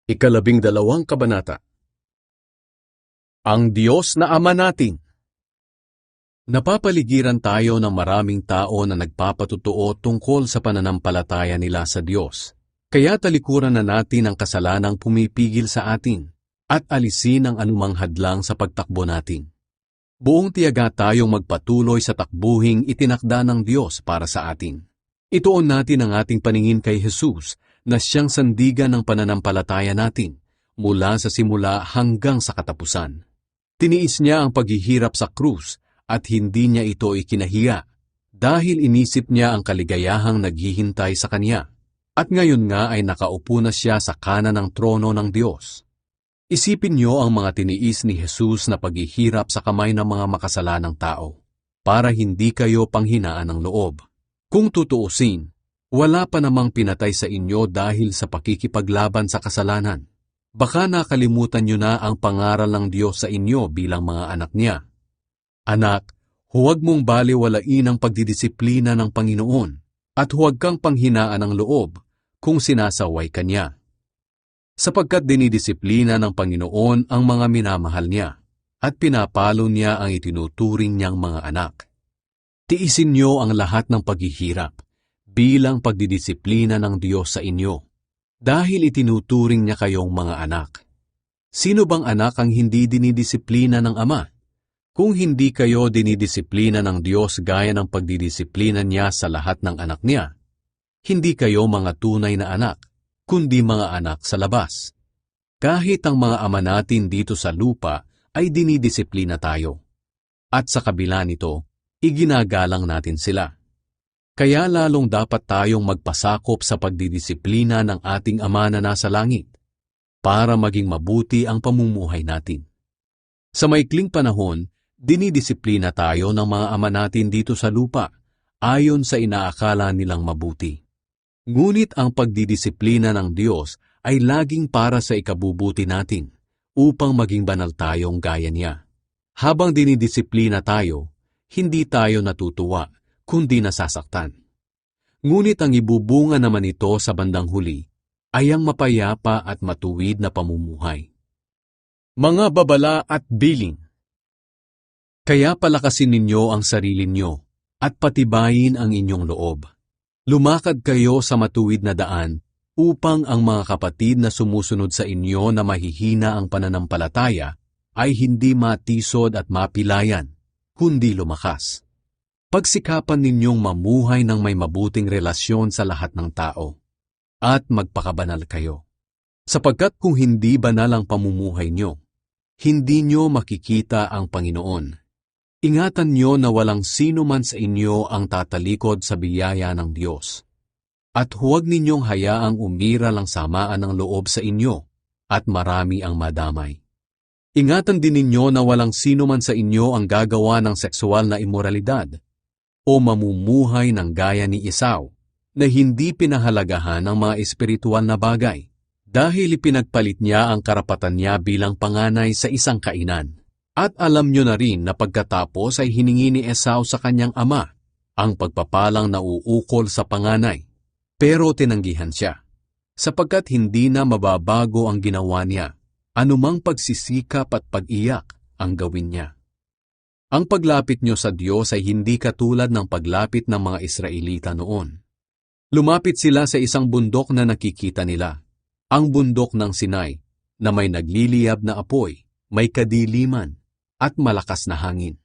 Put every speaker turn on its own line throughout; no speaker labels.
Ikalabing-dalawang kabanata. Ang Diyos na Ama natin. Napapaligiran tayo ng maraming tao na nagpapatutuo tungkol sa pananampalataya nila sa Diyos. Kaya talikuran na natin ang kasalanang pumipigil sa atin at alisin ang anumang hadlang sa pagtakbo natin. Buong tiyaga tayong magpatuloy sa takbuhing itinakda ng Diyos para sa atin. Ituon natin ang ating paningin kay Jesus na siyang sandigan ng pananampalataya natin mula sa simula hanggang sa katapusan. Tiniis niya ang paghihirap sa krus at hindi niya ito ikinahiya dahil inisip niya ang kaligayahang naghihintay sa kanya. At ngayon nga ay nakaupo na siya sa kanan ng trono ng Diyos. Isipin niyo ang mga tiniis ni Jesus na paghihirap sa kamay ng mga makasalanang tao para hindi kayo panghinaan ng loob. Kung tutuusin, wala pa namang pinatay sa inyo dahil sa pakikipaglaban sa kasalanan. Baka nakalimutan niyo na ang pangaral ng Diyos sa inyo bilang mga anak niya. Anak, huwag mong baliwalain ang pagdidisiplina ng Panginoon at huwag kang panghinaan ng loob kung sinasaway ka niya. Sapagkat dinidisiplina ng Panginoon ang mga minamahal niya at pinapalo niya ang itinuturing niyang mga anak. Tiisin niyo ang lahat ng paghihirap bilang pagdidisiplina ng Diyos sa inyo, dahil itinuturing niya kayong mga anak. Sino bang anak ang hindi dinidisiplina ng Ama? Kung hindi kayo dinidisiplina ng Diyos gaya ng pagdidisiplina niya sa lahat ng anak niya, hindi kayo mga tunay na anak, kundi mga anak sa labas. Kahit ang mga ama natin dito sa lupa ay dinidisiplina tayo. At sa kabila nito, iginagalang natin sila. Kaya lalong dapat tayong magpasakop sa pagdidisiplina ng ating Ama na nasa langit para maging mabuti ang pamumuhay natin. Sa maikling panahon, dinidisiplina tayo ng mga ama natin dito sa lupa ayon sa inaakala nilang mabuti. Ngunit ang pagdidisiplina ng Diyos ay laging para sa ikabubuti natin upang maging banal tayong gaya niya. Habang dinidisiplina tayo, hindi tayo natutuwa kundi nasasaktan. Ngunit ang ibubunga naman ito sa bandang huli ay ang mapayapa at matuwid na pamumuhay. Mga babala at biling. Kaya palakasin ninyo ang sarili nyo at patibayin ang inyong loob. Lumakad kayo sa matuwid na daan upang ang mga kapatid na sumusunod sa inyo na mahihina ang pananampalataya ay hindi matisod at mapilayan, kundi lumakas. Pagsikapan ninyong mamuhay ng may mabuting relasyon sa lahat ng tao at magpakabanal kayo. Sapagkat kung hindi banal ang pamumuhay nyo, hindi nyo makikita ang Panginoon. Ingatan nyo na walang sino man sa inyo ang tatalikod sa biyaya ng Diyos. At huwag ninyong hayaang umira lang samaan ng loob sa inyo at marami ang madamay. Ingatan din ninyo na walang sino man sa inyo ang gagawa ng sexual na imoralidad o mamumuhay ng gaya ni Esau na hindi pinahalagahan ng mga espiritual na bagay dahil ipinagpalit niya ang karapatan niya bilang panganay sa isang kainan. At alam nyo na rin na pagkatapos ay hiningi ni Esau sa kanyang ama ang pagpapalang nauukol sa panganay, pero tinanggihan siya, sapagkat hindi na mababago ang ginawa niya, anumang pagsisikap at pag-iyak ang gawin niya. Ang paglapit nyo sa Diyos ay hindi katulad ng paglapit ng mga Israelita noon. Lumapit sila sa isang bundok na nakikita nila, ang bundok ng Sinai, na may nagliliyab na apoy, may kadiliman, at malakas na hangin.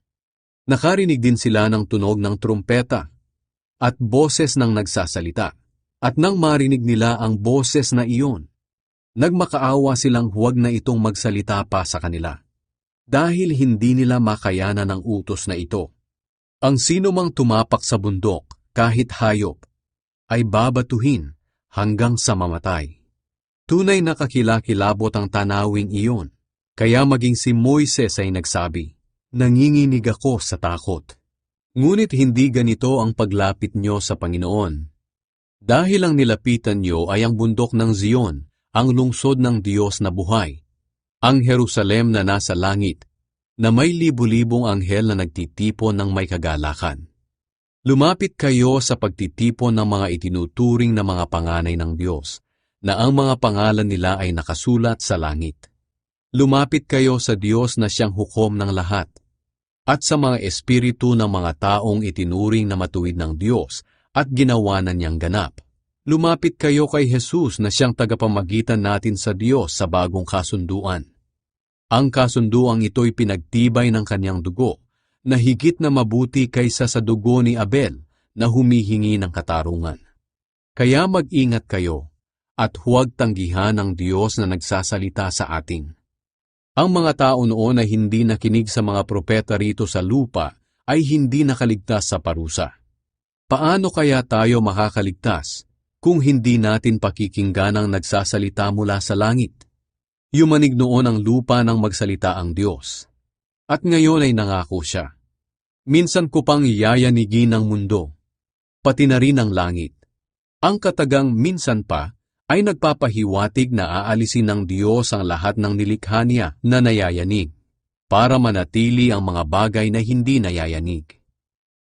Nakarinig din sila ng tunog ng trumpeta at boses ng nagsasalita, at nang marinig nila ang boses na iyon, nagmakaawa silang huwag na itong magsalita pa sa kanila, dahil hindi nila makayanan ang utos na ito. Ang sino mang tumapak sa bundok, kahit hayop, ay babatuhin hanggang sa mamatay. Tunay na kakilakilabot ang tanawing iyon. Kaya maging si Moises ay nagsabi, nanginginig ako sa takot. Ngunit hindi ganito ang paglapit nyo sa Panginoon. Dahil ang nilapitan nyo ay ang bundok ng Zion, ang lungsod ng Diyos na buhay, ang Jerusalem na nasa langit, na may libu-libong anghel na nagtitipon ng may kagalakan. Lumapit kayo sa pagtitipon ng mga itinuturing na mga panganay ng Diyos, na ang mga pangalan nila ay nakasulat sa langit. Lumapit kayo sa Diyos na siyang hukom ng lahat, at sa mga espiritu ng mga taong itinuring na matuwid ng Diyos at ginawa na niyang ganap. Lumapit kayo kay Jesus na siyang tagapamagitan natin sa Diyos sa bagong kasunduan. Ang kasunduang ito'y pinagtibay ng kanyang dugo, na higit na mabuti kaysa sa dugo ni Abel na humihingi ng katarungan. Kaya mag-ingat kayo, at huwag tanggihan ang Diyos na nagsasalita sa atin. Ang mga tao noon na hindi nakinig sa mga propeta rito sa lupa ay hindi nakaligtas sa parusa. Paano kaya tayo makakaligtas kung hindi natin pakikinggan ang nagsasalita mula sa langit? Yumanig noon ang lupa nang magsalita ang Diyos. At ngayon ay nangako siya. Minsan ko pang yayanigin ang mundo, pati na rin ang langit. Ang katagang minsan pa ay nagpapahiwatig na aalisin ng Diyos ang lahat ng nilikha niya na nayayanig, para manatili ang mga bagay na hindi nayayanig.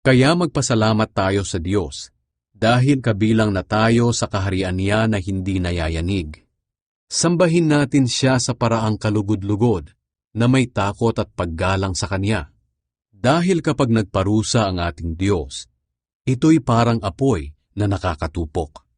Kaya magpasalamat tayo sa Diyos, dahil kabilang na tayo sa kaharian niya na hindi nayayanig. Sambahin natin siya sa paraang kalugod-lugod, na may takot at paggalang sa Kanya. Dahil kapag nagparusa ang ating Diyos, ito'y parang apoy na nakakatupok.